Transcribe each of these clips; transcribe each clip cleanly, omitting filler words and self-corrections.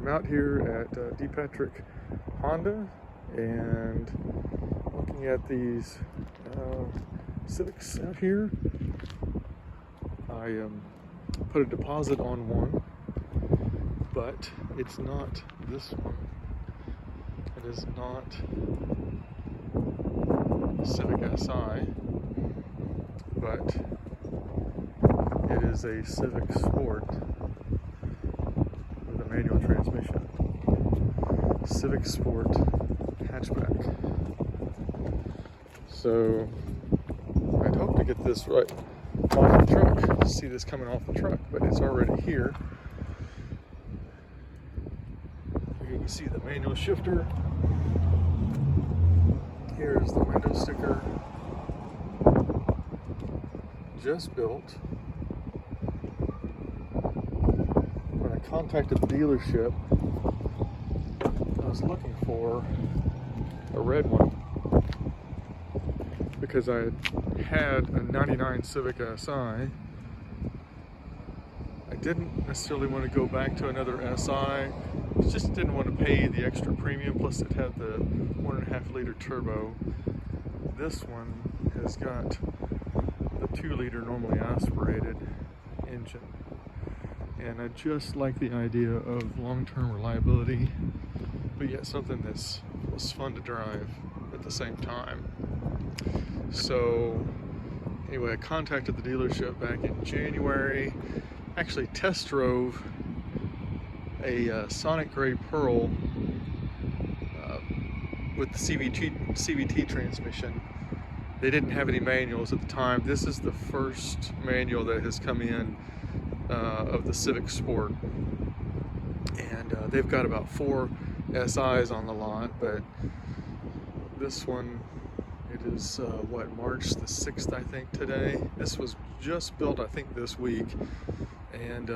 I'm out here at Patrick Honda and looking at these Civics out here. I put a deposit on one, but it's not this one. It is not a Civic SI, but it is a Civic Sport with a manual transmission. Civic Sport hatchback. So I'd hope to get this right off the truck, see this coming off the truck, but it's already here. You can see the manual shifter. Here's the window sticker. Just built. When I contacted the dealership, I was looking for a red one because I had a 99 Civic SI. I didn't necessarily want to go back to another SI. Just didn't want to pay the extra premium, plus it had the 1.5 liter turbo. This one has got the 2 liter normally aspirated engine. And I just like the idea of long-term reliability, but yet something that's fun to drive at the same time. So anyway, I contacted the dealership back in January. Actually test drove a Sonic Gray Pearl with the CVT transmission. They didn't have any manuals at the time. This is the first manual that has come in of the Civic Sport, and they've got about 4 SIs on the lot, but this one, it is March the 6th, I think, today. This was just built, I think, this week, and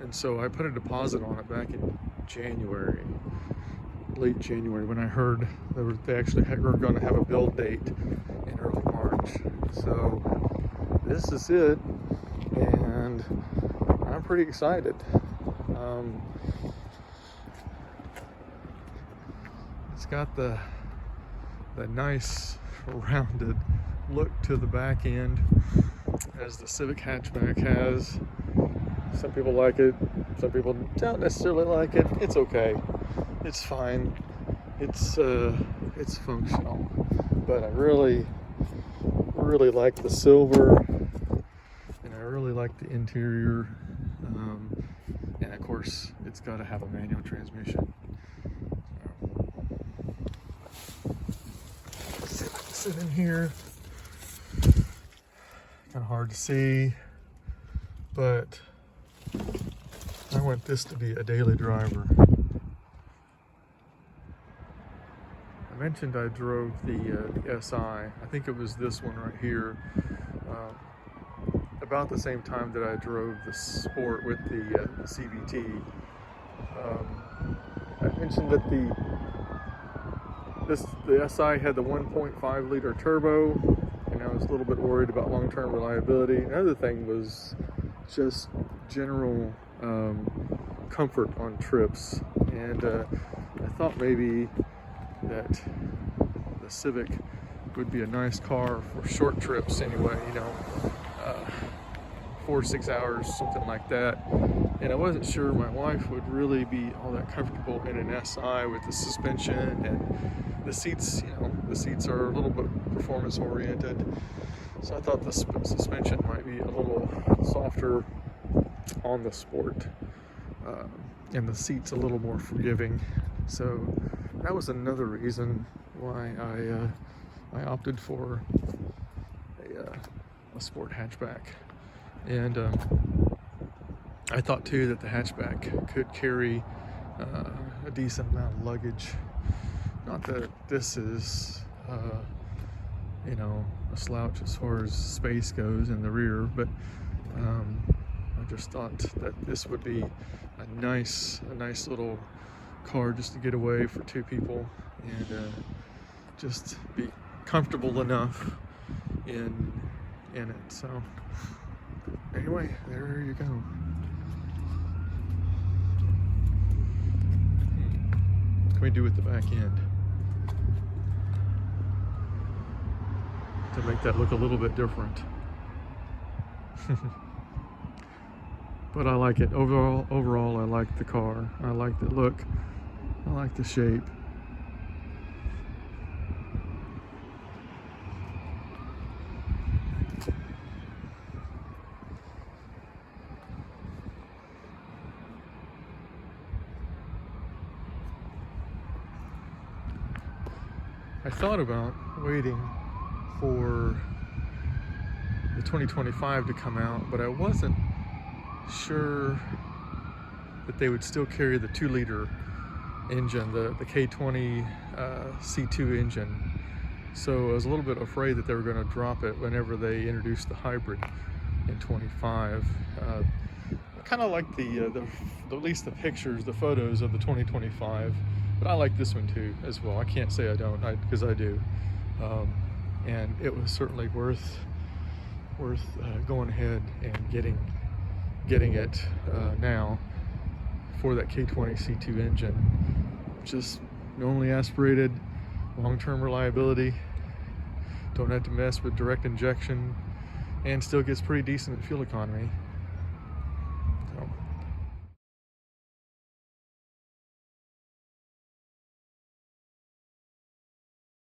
so I put a deposit on it back in January, late January, when I heard they actually were going to have a build date in early March. So this is it, and I'm pretty excited. It's got the nice rounded look to the back end, as the Civic hatchback has. Some people like it, some people don't necessarily like it. It's okay, it's fine, it's functional, but I really like the silver, and I really like the interior, and of course it's got to have a manual transmission. See if I can sit in here. Kind of hard to see, but I want this to be a daily driver. I mentioned I drove the SI. I think it was this one right here, about the same time that I drove the Sport with the CVT. I mentioned that the SI had the 1.5 liter turbo, and I was a little bit worried about long-term reliability. Another thing was just general comfort on trips, and I thought maybe that the Civic would be a nice car for short trips anyway, 4 or 6 hours, something like that. And I wasn't sure my wife would really be all that comfortable in an SI with the suspension, and the seats, the seats are a little bit performance oriented. So I thought the suspension might be a little softer on the Sport, and the seats a little more forgiving. So that was another reason why I opted for a Sport hatchback. And I thought too that the hatchback could carry a decent amount of luggage. Not that this is a slouch as far as space goes in the rear, but I just thought that this would be a nice little car just to get away for 2 people, and just be comfortable enough in it. So anyway, there you go. can we do with the back end to make that look a little bit different. But I like it. Overall, I like the car. I like the look. I like the shape. I thought about waiting for the 2025 to come out, but I wasn't sure that they would still carry the 2-liter engine, the K20 C2 engine. So I was a little bit afraid that they were going to drop it whenever they introduced the hybrid in 25. I kind of like at least the pictures, the photos of the 2025, but I like this one too as well. I can't say I don't, because I do. And it was certainly worth going ahead and getting it now for that K20 C2 engine. Just normally aspirated, long-term reliability, don't have to mess with direct injection, and still gets pretty decent fuel economy.